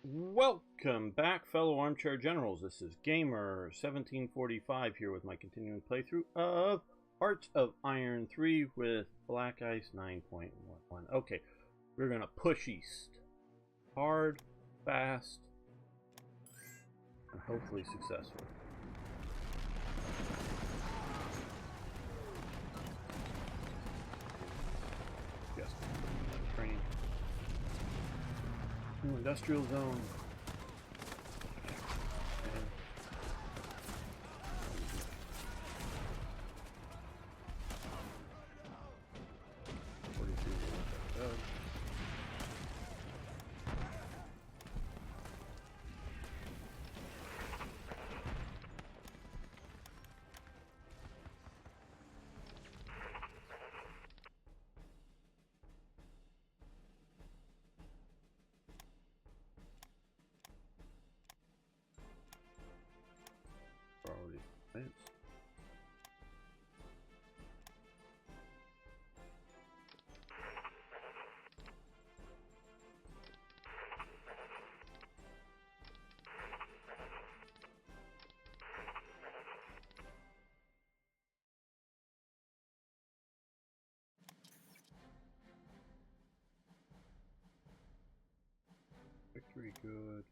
Welcome back, fellow armchair generals. This is Gamer1745 here with my continuing playthrough of Hearts of Iron 3 with Black Ice 9.11. Okay, we're gonna push east. Hard, fast, and hopefully successful. Yes, training. New industrial zone. Already advanced. Victory good.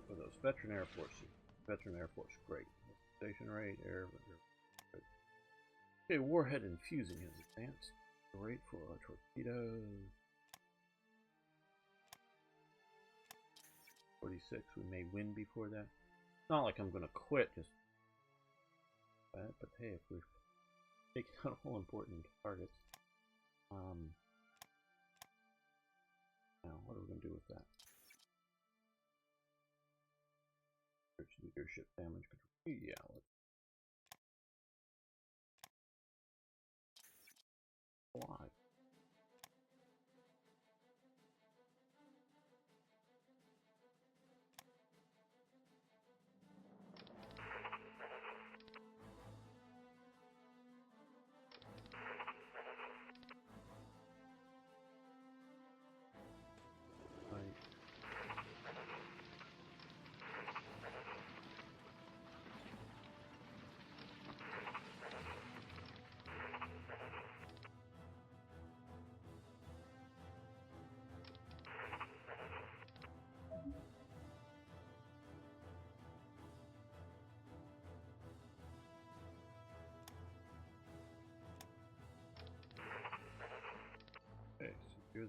For those veteran Air Force, great. Station rate, air. Okay, warhead infusing has advanced. Great for our torpedoes. 46, we may win before that. It's not like I'm gonna quit just that, but hey, if we're taking out all important targets. Now, what are we gonna do with that? Leadership damage control. Yeah, let's fly.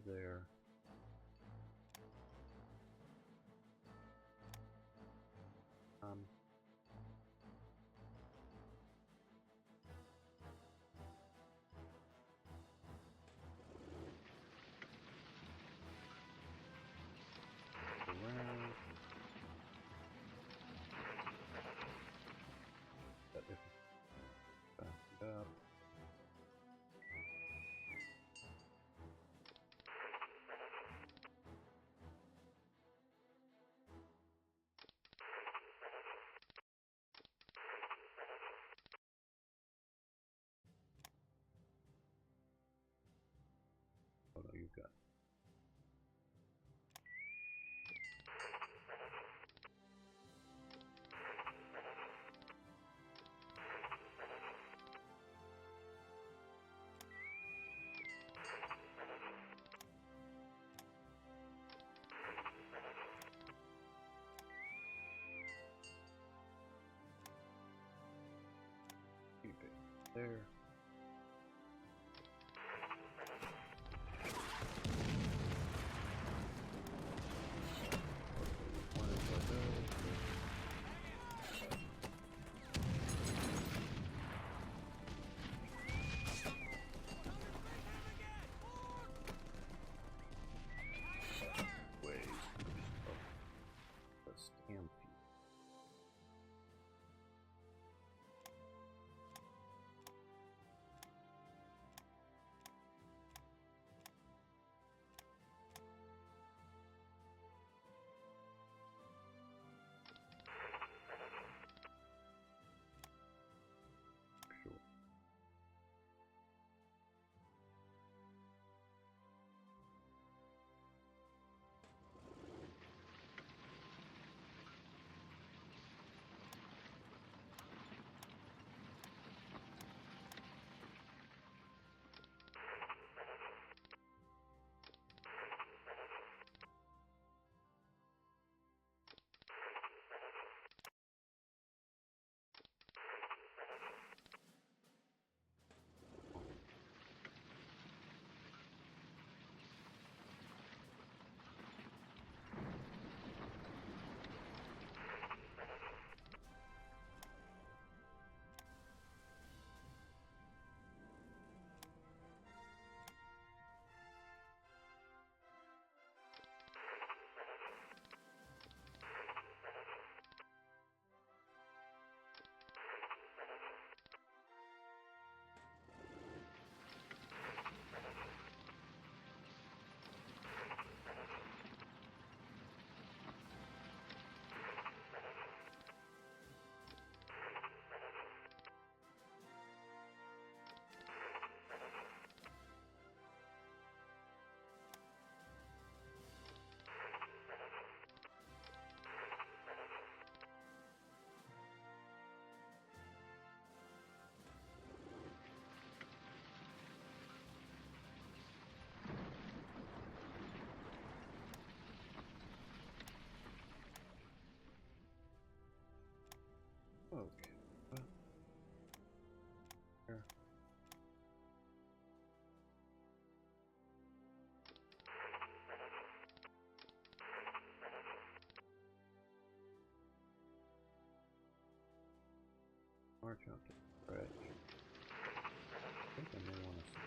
there. Around. But if back it up. Oh no, you've got. Keep it there. Okay. Here. March out to the bridge. I think I may want to see.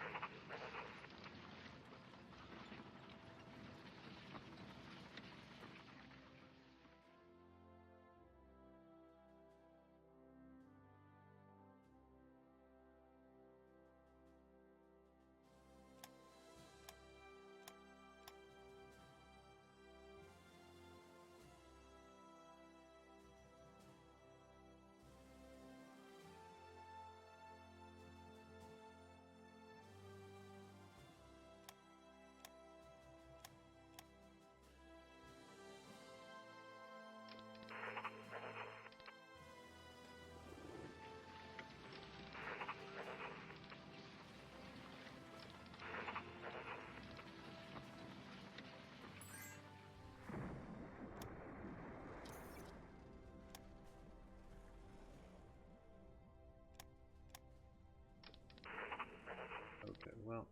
Okay, well,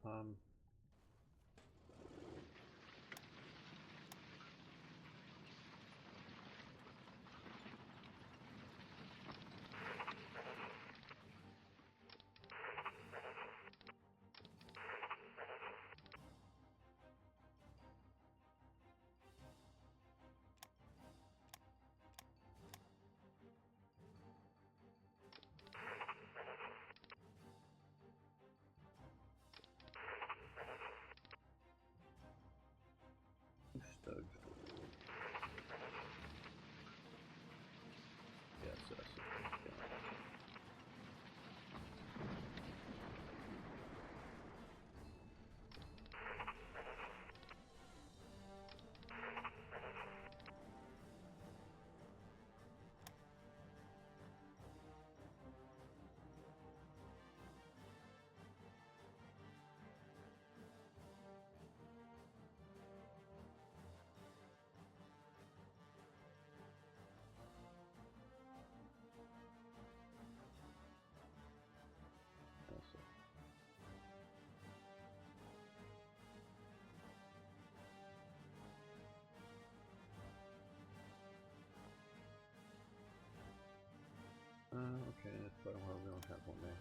Okay, that's quite a while. We don't have one there.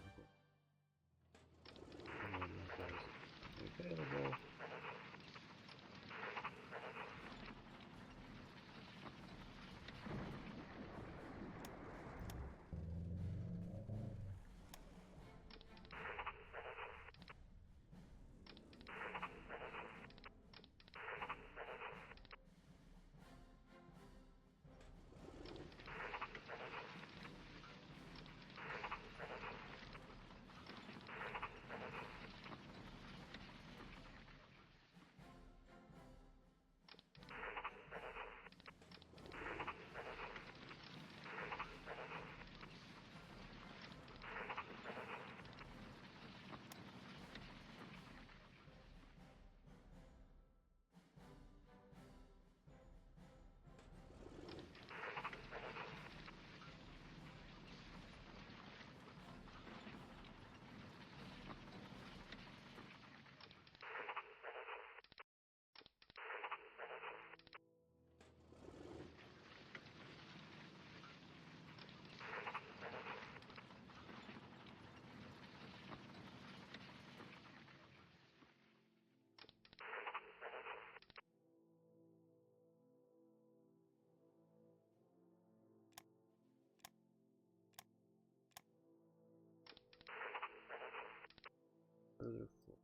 Available. Further forward.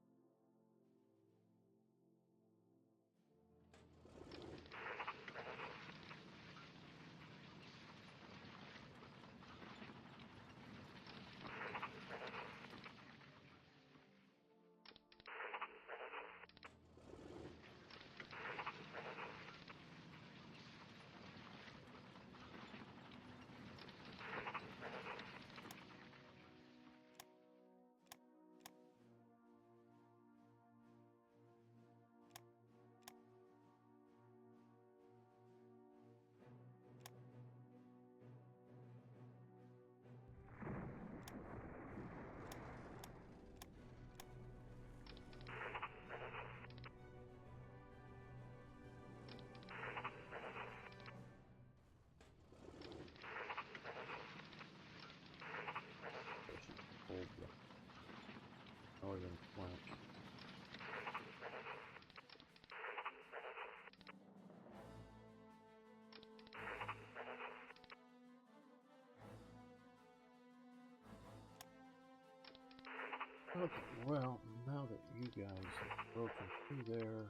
Hold the northern flank. Okay, well, now that you guys have broken through there,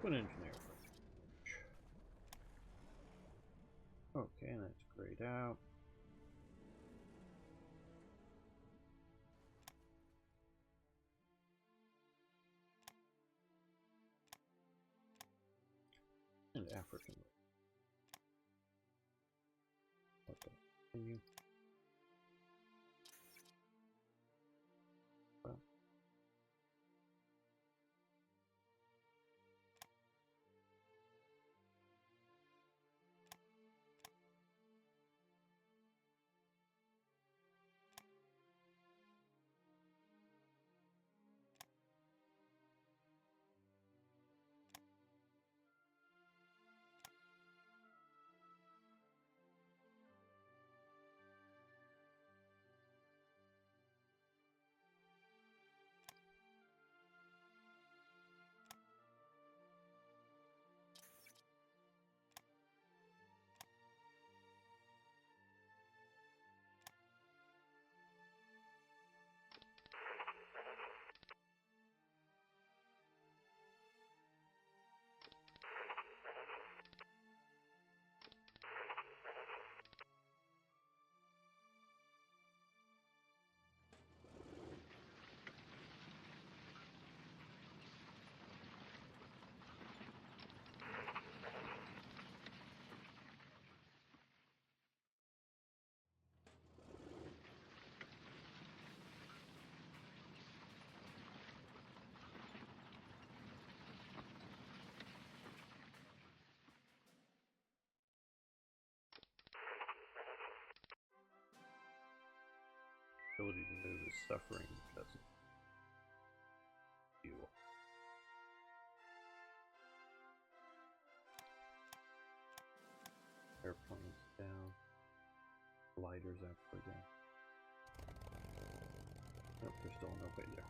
put engineer. Okay, that's grayed out. And African. Okay, continue. Well. ability to move is suffering because of fuel. Airplanes down. Gliders actually down. Nope, there's still no way there.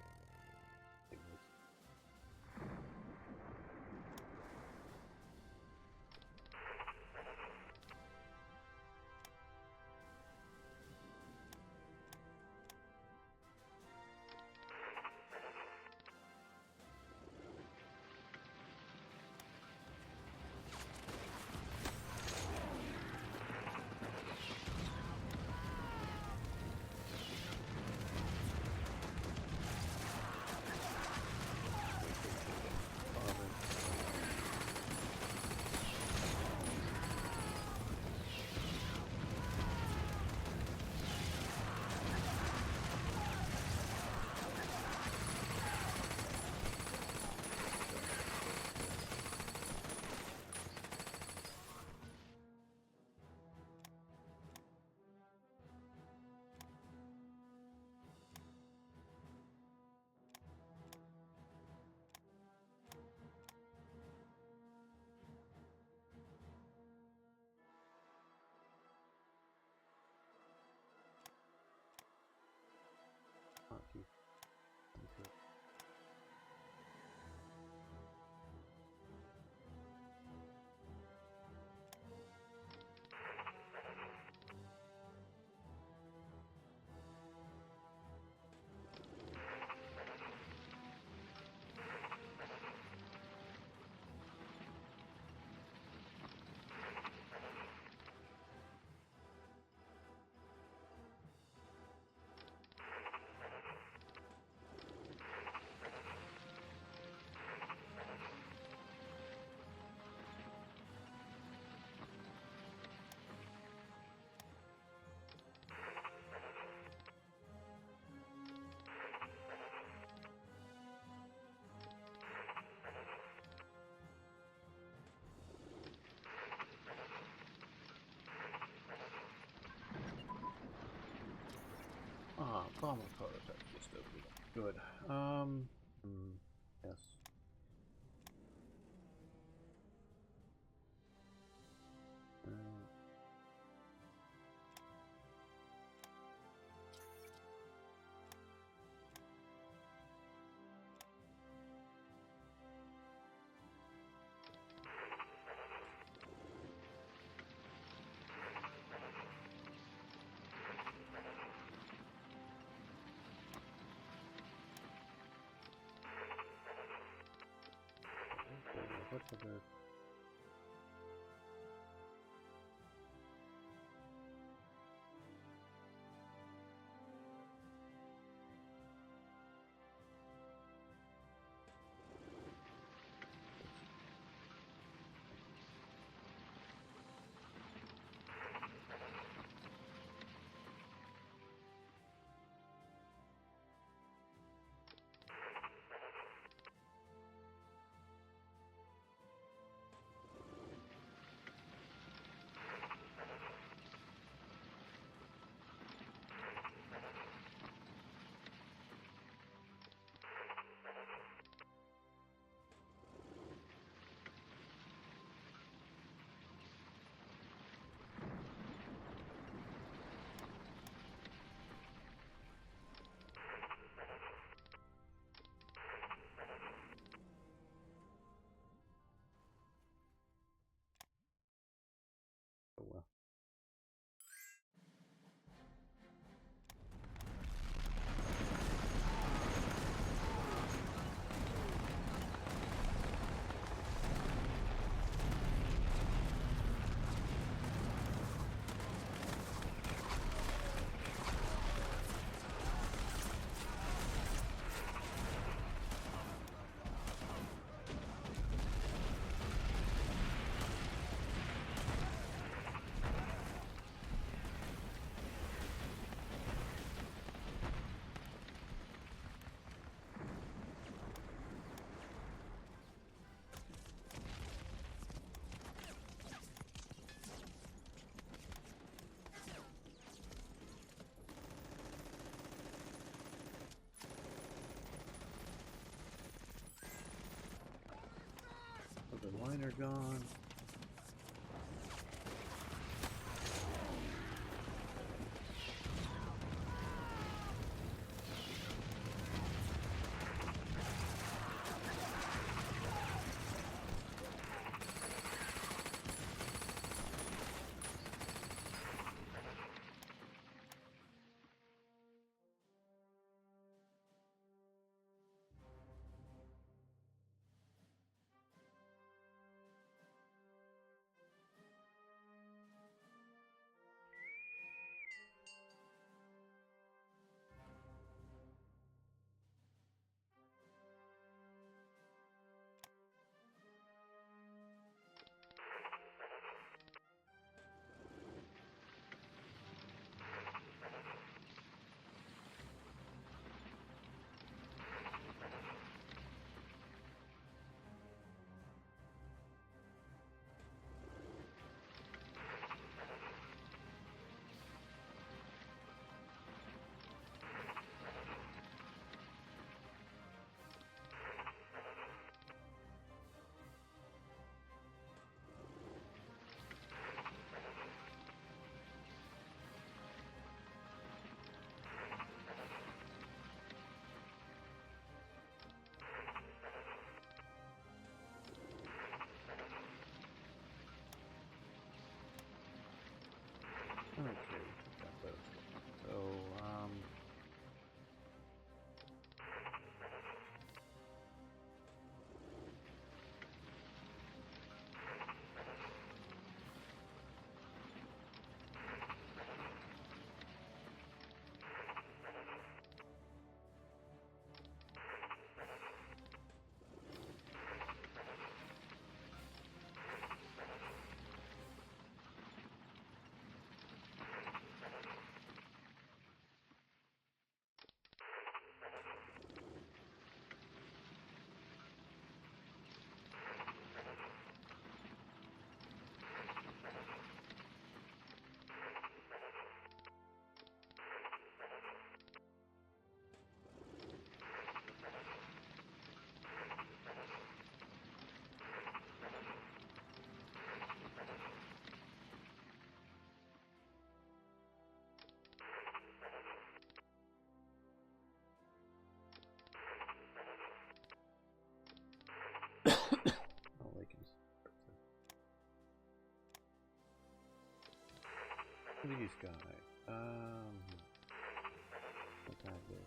Bomber prototype just opened up. Good. Yes. What for the Miner gone. Okay, got those. So, oh, they can. What are these guys? What kind of this?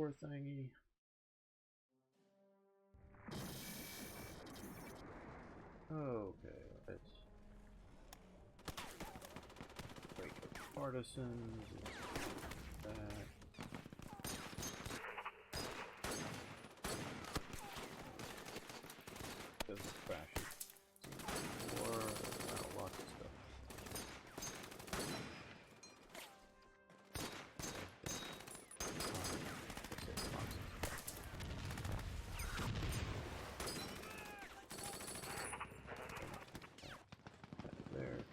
poor thingy. Okay, let's break up partisans. That. Doesn't crash it. Or lots of stuff. There.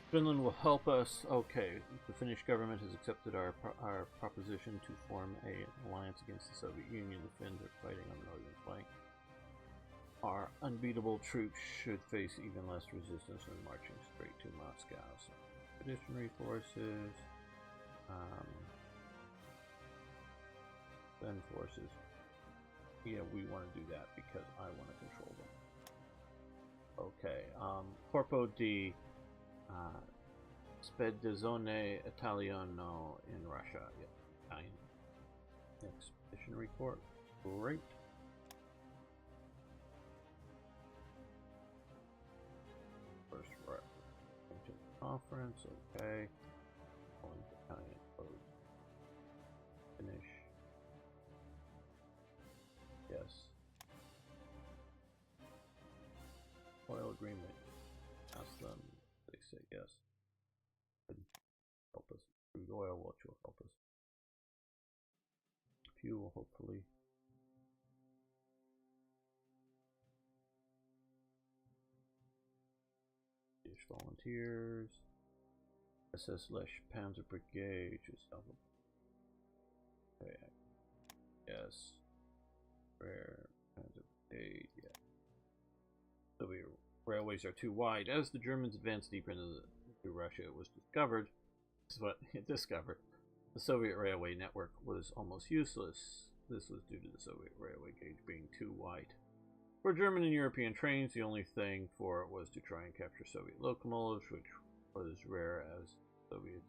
Finland will help us. Okay, the Finnish government has accepted our proposition to form an alliance against the Soviet Union. The Finns are fighting on the northern flank. Our unbeatable troops should face even less resistance when marching straight to Moscow. So, expeditionary forces, Finnish forces. Yeah, we want to do that because I want to control them. Okay, Corpo di Spedizione Italiano in Russia. Yeah, Italian. Expeditionary Corps. Great. First conference. Okay. Italian code. Finish. Yes. Oil agreement. Ask them. They say yes. Help us. Crude oil, which will help us. Fuel, hopefully. British volunteers. SS Lesch Panzer Brigade. Just okay. Yes. Rare Panzer Brigade. Yeah. Soviet railways are too wide. As the Germans advanced deeper into Russia, it was discovered. This is what it discovered. The Soviet railway network was almost useless. This was due to the Soviet railway gauge being too wide. For German and European trains, the only thing for it was to try and capture Soviet locomotives, which was rare as Soviets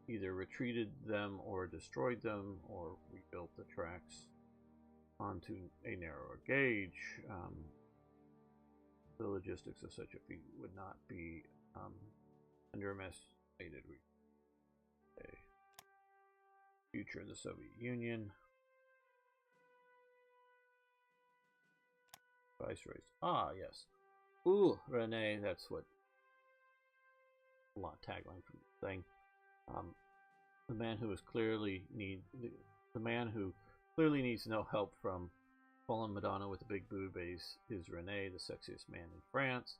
either retreated them or destroyed them or rebuilt the tracks onto a narrower gauge. The logistics of such a feat would not be underestimated. Future of the Soviet Union. Viceroys. Ah, yes. Ooh, Rene, that's what a lot tagline from the thing. The man who clearly needs no help from fallen Madonna with a big boob is Rene, the sexiest man in France.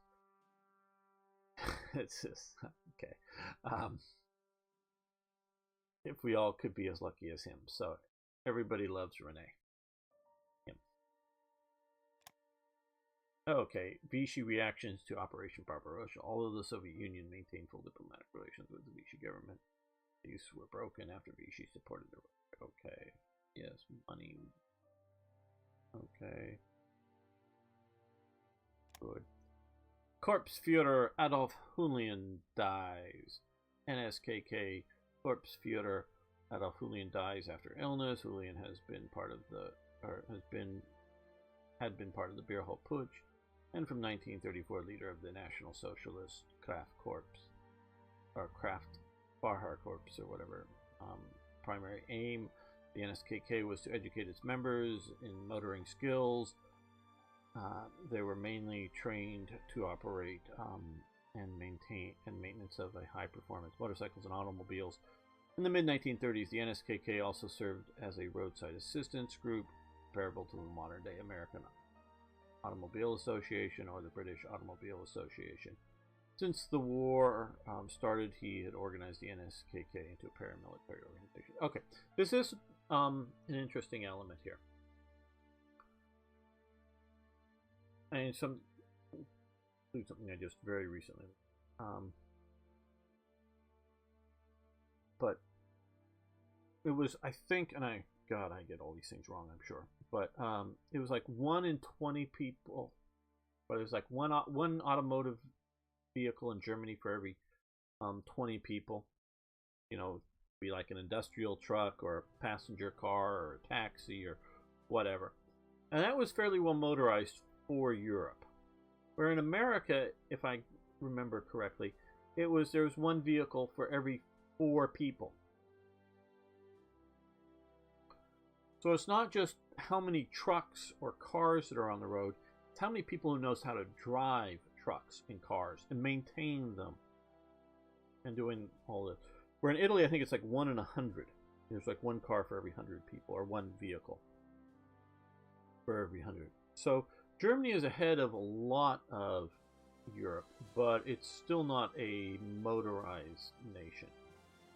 It's just okay. If we all could be as lucky as him. So everybody loves Rene. Him. Okay, Vichy reactions to Operation Barbarossa. Although the Soviet Union maintained full diplomatic relations with the Vichy government, these were broken after Vichy supported the okay. Yes, money. Okay. Good. Corps Führer Adolf Julian dies. NSKK Corps Führer Adolf Julian dies after illness. Julian had been part of the Beerholt Putsch, and from 1934 leader of the National Socialist Kraft Corps, or Kraft Fahrer Corps, or whatever. Primary aim, the NSKK was to educate its members in motoring skills. They were mainly trained to operate and maintenance of a high-performance motorcycles and automobiles. In the mid-1930s, the NSKK also served as a roadside assistance group, comparable to the modern-day American Automobile Association or the British Automobile Association. Since the war started, he had organized the NSKK into a paramilitary organization. Okay, this is an interesting element here. And something I just very recently But it was, I think, and God, I get all these things wrong, I'm sure, but it was like 1 in 20 people, but there's like one automotive vehicle in Germany for every 20 people. You know, be like an industrial truck or a passenger car or a taxi or whatever. And that was fairly well motorized for Europe. Where in America, if I remember correctly, there was one vehicle for every 4 people. So it's not just how many trucks or cars that are on the road, it's how many people who knows how to drive trucks and cars and maintain them and doing all this. Where in Italy, I think it's like 1 in 100. There's like 1 car for every 100 people, or 1 vehicle for every 100. So Germany is ahead of a lot of Europe, but it's still not a motorized nation.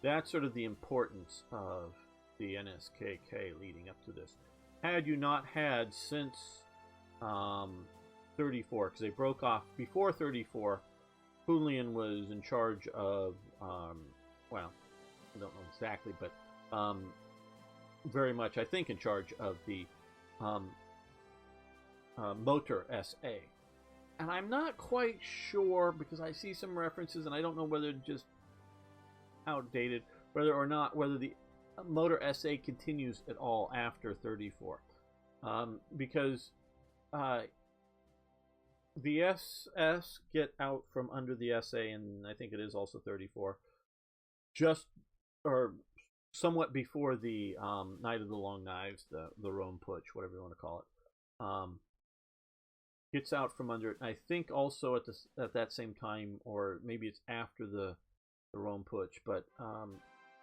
That's sort of the importance of the NSKK leading up to this. Had you not had since 34, because they broke off before 34, Julian was in charge of, well, I don't know exactly, but very much, I think, in charge of the Motor SA. And I'm not quite sure, because I see some references, and I don't know whether it's just outdated, whether the Motor SA continues at all after 34. Because the SS get out from under the SA, and I think it is also 34, just, or somewhat before the Night of the Long Knives, the Rome Putsch, whatever you want to call it, gets out from under it. And I think also at that same time, or maybe it's after the Rome Putsch, but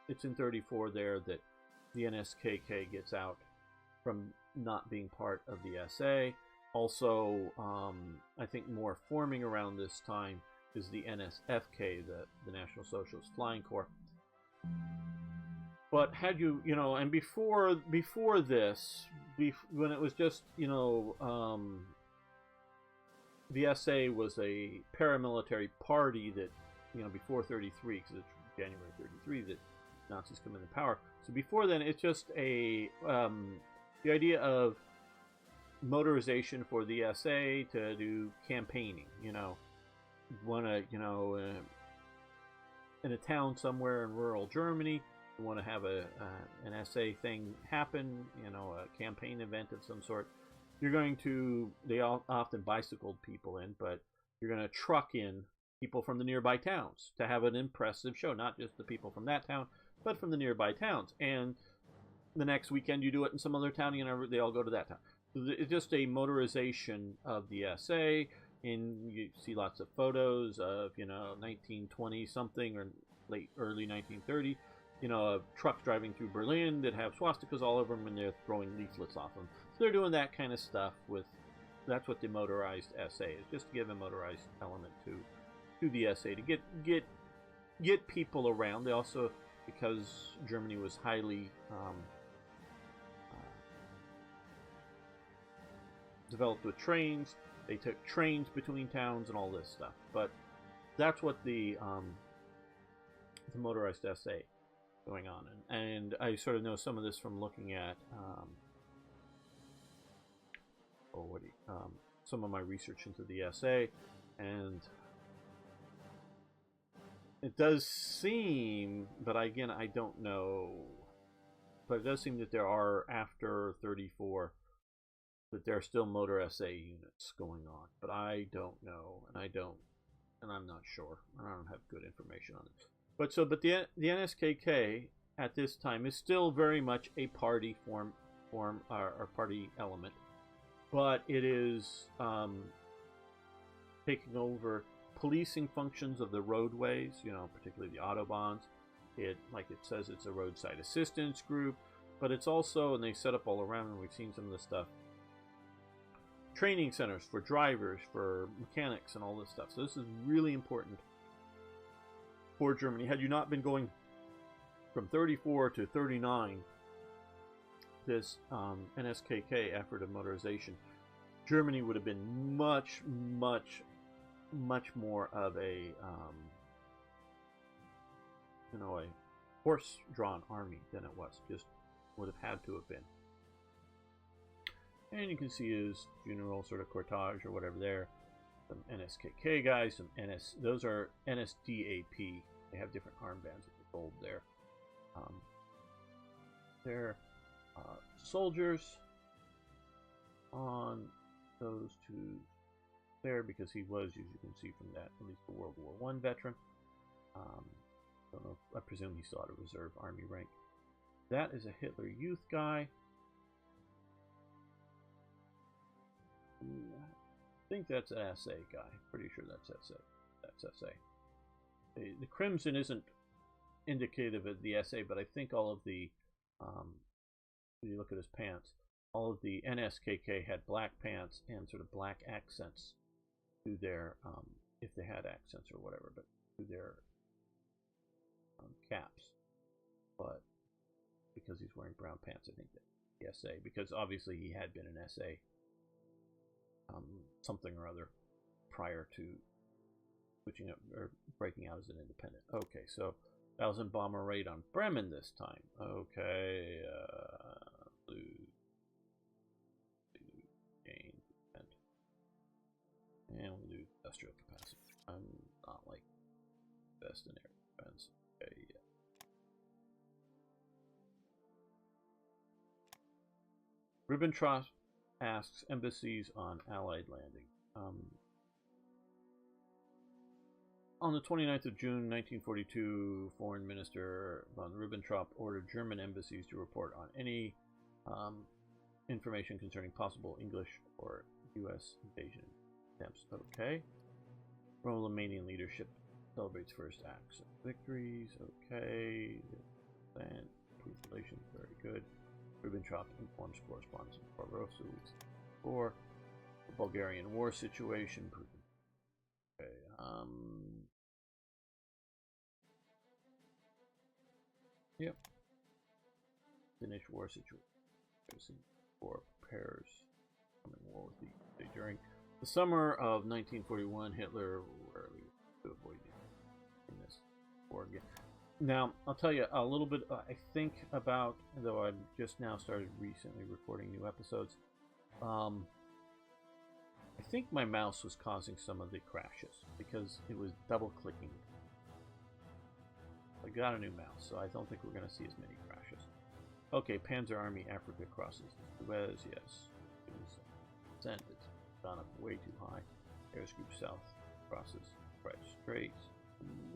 it's in 34 there that the NSKK gets out from not being part of the SA. Also, I think more forming around this time is the NSFK, the National Socialist Flying Corps. But had you know, and before this, when it was just, the SA was a paramilitary party that, before 33, because it's January 33 that Nazis come into power. So before then, it's just the idea of motorization for the SA to do campaigning. Want to, in a town somewhere in rural Germany, you want to have an SA thing happen, a campaign event of some sort. You're going to, they often bicycled people in, but you're going to truck in people from the nearby towns to have an impressive show, not just the people from that town, but from the nearby towns. And the next weekend you do it in some other town, they all go to that town. So it's just a motorization of the SA, and you see lots of photos of, 1920 something or early 1930, of trucks driving through Berlin that have swastikas all over them, and they're throwing leaflets off them. So they're doing that kind of stuff that's what the motorized SA is, just to give a motorized element to the SA, to get people around. They also, because Germany was highly developed with trains, they took trains between towns and all this stuff. But that's what the motorized SA going on, and I sort of know some of this from looking at some of my research into the SA, and it does seem, but again, I don't know, but it does seem that there are, after 34, that there are still motor SA units going on, but I don't know, and I'm not sure. I don't have good information on it. But the NSKK at this time is still very much a party form or party element, but it is taking over policing functions of the roadways, particularly the autobahns. Like it says, it's a roadside assistance group, but it's also, and they set up all around, and we've seen some of this stuff, training centers for drivers, for mechanics, and all this stuff. So this is really important for Germany. Had you not been going from 34 to 39, this NSKK effort of motorization, Germany would have been much, much much more of a a horse-drawn army than it was. Just would have had to have been. And you can see his general sort of cortege or whatever there. Some NSKK guys, some NS. Those are NSDAP. They have different armbands with the gold there. They're soldiers on those two there because he was, as you can see from that, at least a World War I veteran. Don't know. I presume he still had a reserve army rank. That is a Hitler Youth guy. I think that's an SA guy. Pretty sure that's SA. That's SA. The crimson isn't indicative of the SA, but I think all of the, when you look at his pants, all of the NSKK had black pants and sort of black accents to their, if they had accents or whatever, but to their caps. But because he's wearing brown pants, I think that the SA, because obviously he had been an SA. Something or other prior to switching up or breaking out as an independent. Okay, so 1,000 bomber raid on Bremen this time. Okay, lose, gain, and we'll do industrial capacity. I'm not like best in air defense. Okay, yeah. Ribbentrop asks embassies on Allied landing. On the 29th of June 1942, Foreign Minister von Ribbentrop ordered German embassies to report on any information concerning possible English or U.S. invasion attempts. Okay. Romanian leadership celebrates first acts of victories. Okay. And improved relations. Very good. Ribbentrop informs correspondents of Barbarossa weeks before the Bulgarian war situation. Okay, yep. Finnish war situation. War prepares coming war with the during the summer of 1941. Hitler rarely to avoid in this war again. Now, I'll tell you a little bit, I think about, though I've just now started recently recording new episodes, I think my mouse was causing some of the crashes, because it was double-clicking. I got a new mouse, so I don't think we're going to see as many crashes. Okay, Panzer Army Africa crosses Suez, yes. It's gone up way too high. Airs Group South crosses Red Straits.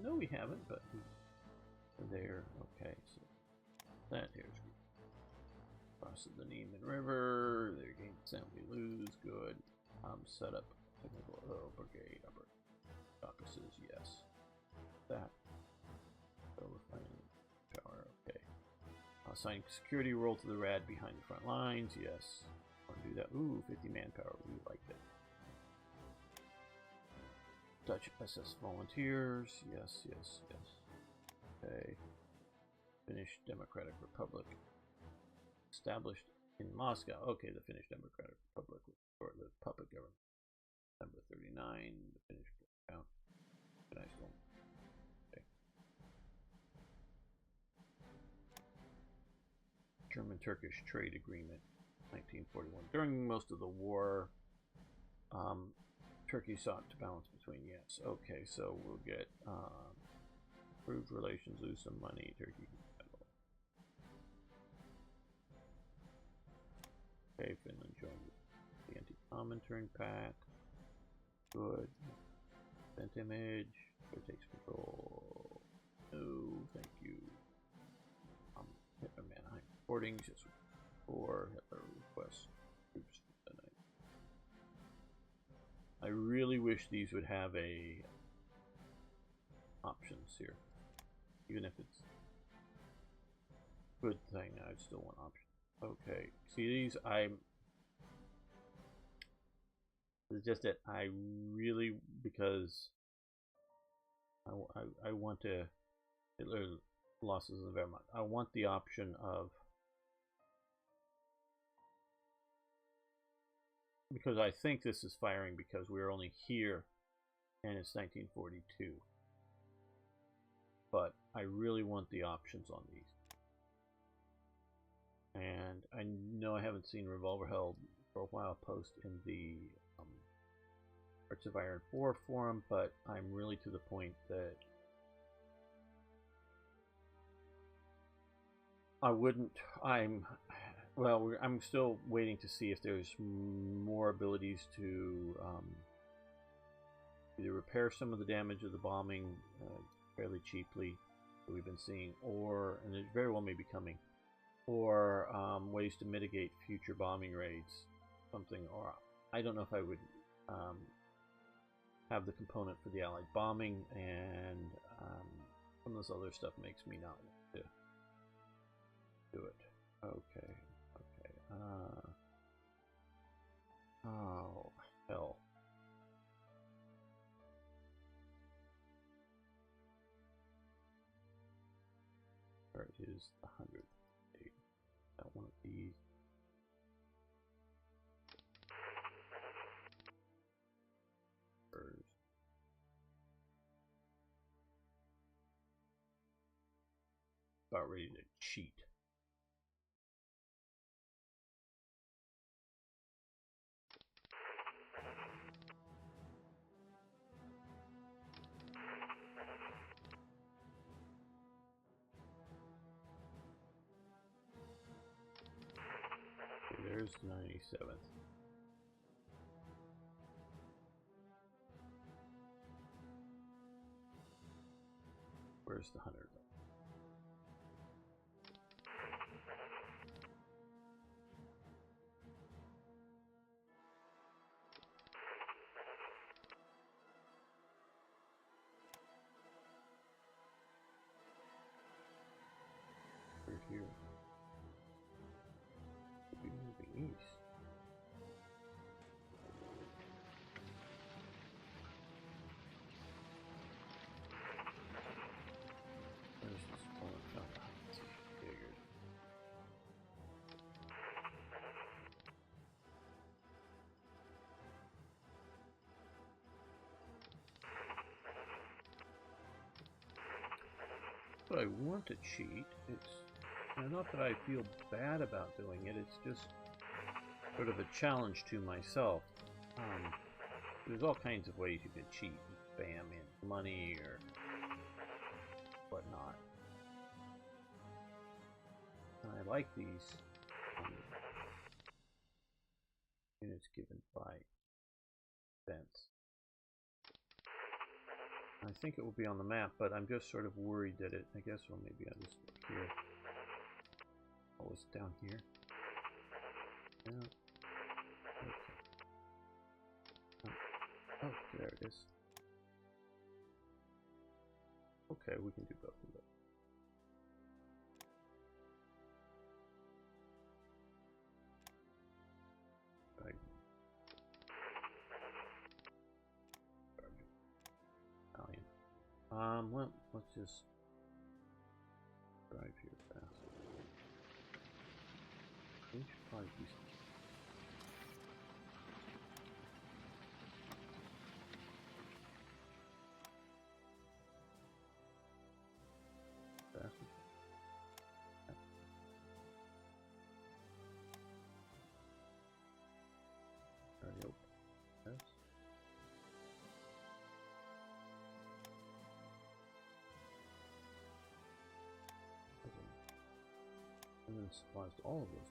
No, we haven't, but there. Okay, so that here's crosses the Niemen River. They gain descent, we lose. Good. Set up technical brigade upper Caucasus. Yes, that. So refining power. Okay. Assign security role to the RAD behind the front lines. Yes. Want to do that? Ooh, 50 manpower. We like that. Dutch SS volunteers. Yes, yes, yes. Okay. Finnish Democratic Republic established in Moscow. Okay, the Finnish Democratic Republic was short-lived puppet government. December 39, the Finnish broke down. Nice one. Okay. German-Turkish trade agreement, 1941. During most of the war, Turkey sought to balance between yes. Okay, so we'll get improved relations, lose some money. Turkey. Okay, Finland joined the anti-Comintern pact. Good. Sent image. Who takes control? No, thank you. Hitler Mannheim reporting. Just for Hitler requests troops for the night. I really wish these would have a options here. Even if it's a good thing, I'd still want options. Okay, see these, it's just that I really, because I want to, Hitler losses in Wehrmacht, I want the option of, because I think this is firing because we're only here and it's 1942. But I really want the options on these. And I know I haven't seen revolverheld for a while post in the Hearts of Iron 4 forum, but I'm really to the point that I'm still waiting to see if there's more abilities to either repair some of the damage of the bombing fairly cheaply that we've been seeing, and it very well may be coming, or ways to mitigate future bombing raids, something, or I don't know if I would have the component for the Allied bombing, and some of this other stuff makes me not want to do it. Okay. Oh, hell. Where is the 100? Got one of these. About ready to cheat. Okay, there's the 97th. Where's the 100th? Here. We'll be moving east. There's this one. Oh, figured. But I want to cheat. It's not that I feel bad about doing it, it's just sort of a challenge to myself. There's all kinds of ways you can cheat. You spam in money or whatnot. And I like these units given by events. I think it will be on the map, but I'm just sort of worried that it, I guess, well, maybe I'll just look here. Oh, it's down here. Yeah. Okay. Oh, there it is. Okay, we can do both of those. Right. Well, let's just drive here fast. We should probably do something. Fast. Already open. Yes. And then supplies to all of those.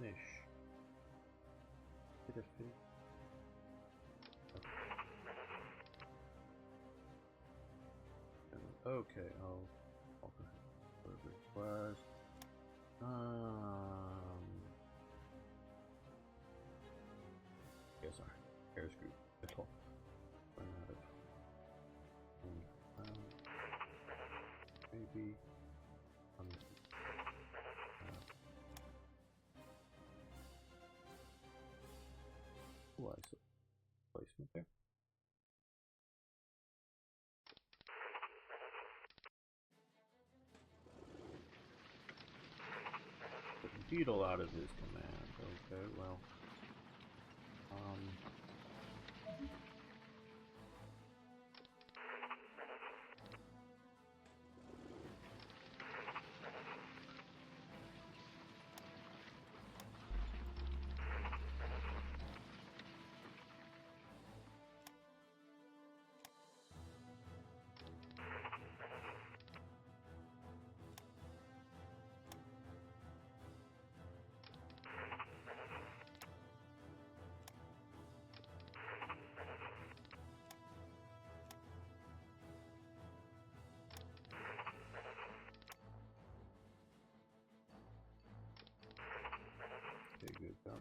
finish. Did it finish? Okay, I'll go ahead. Whatever it was. Yes, sorry. Air screw. Cool. Run out of. Maybe. Was placement there. Beetle out of his command. Okay, well. Okay, good job.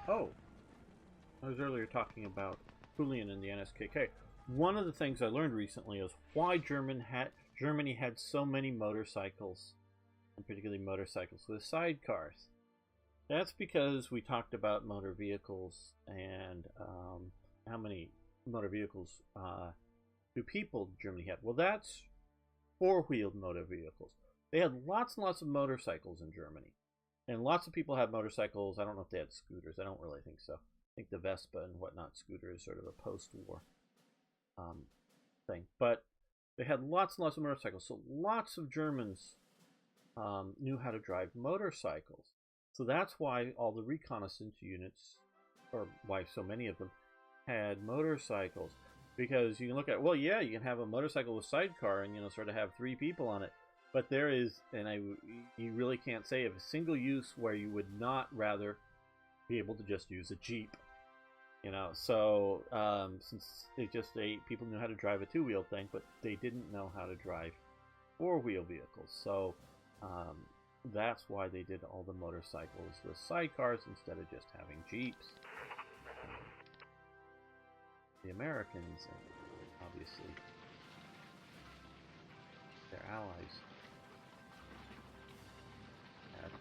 Oh, I was earlier talking about Julian and the NSKK. One of the things I learned recently is why Germany had so many motorcycles, and particularly motorcycles with sidecars. That's because we talked about motor vehicles and how many motor vehicles do people Germany have. Well, that's four-wheeled motor vehicles. They had lots and lots of motorcycles in Germany. And lots of people had motorcycles. I don't know if they had scooters. I don't really think so. I think the Vespa and whatnot scooter is sort of a post-war thing. But they had lots and lots of motorcycles. So lots of Germans knew how to drive motorcycles. So that's why all the reconnaissance units, or why so many of them, had motorcycles. Because you can look at, well, yeah, you can have a motorcycle with sidecar and, sort of have 3 people on it. But there is, you really can't say of a single use where you would not rather be able to just use a Jeep. So since people knew how to drive a 2-wheel thing, but they didn't know how to drive 4-wheel vehicles. So that's why they did all the motorcycles with sidecars instead of just having Jeeps. The Americans, and obviously their allies, had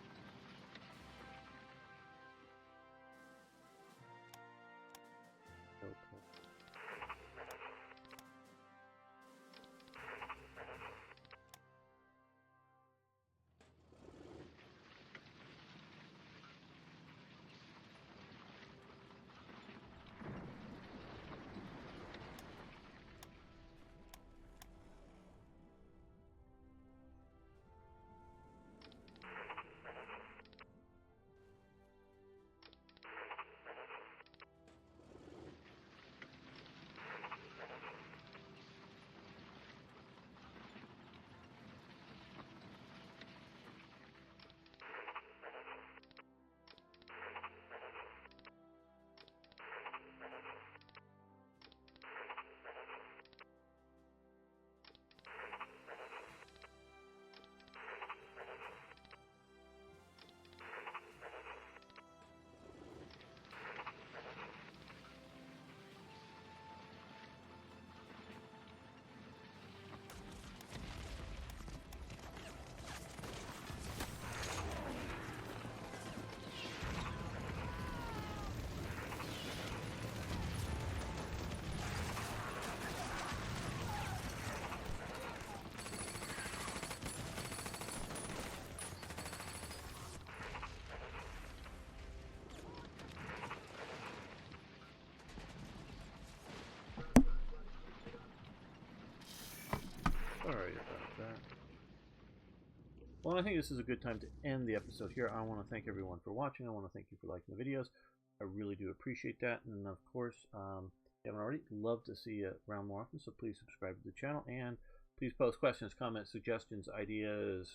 Sorry about that. Well, I think this is a good time to end the episode here. I want to thank everyone for watching. I want to thank you for liking the videos. I really do appreciate that. And of course, if you haven't already, love to see you around more often. So please subscribe to the channel and please post questions, comments, suggestions, ideas,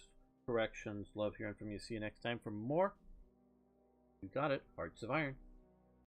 corrections. Love hearing from you. See you next time for more. You got it. Hearts of Iron.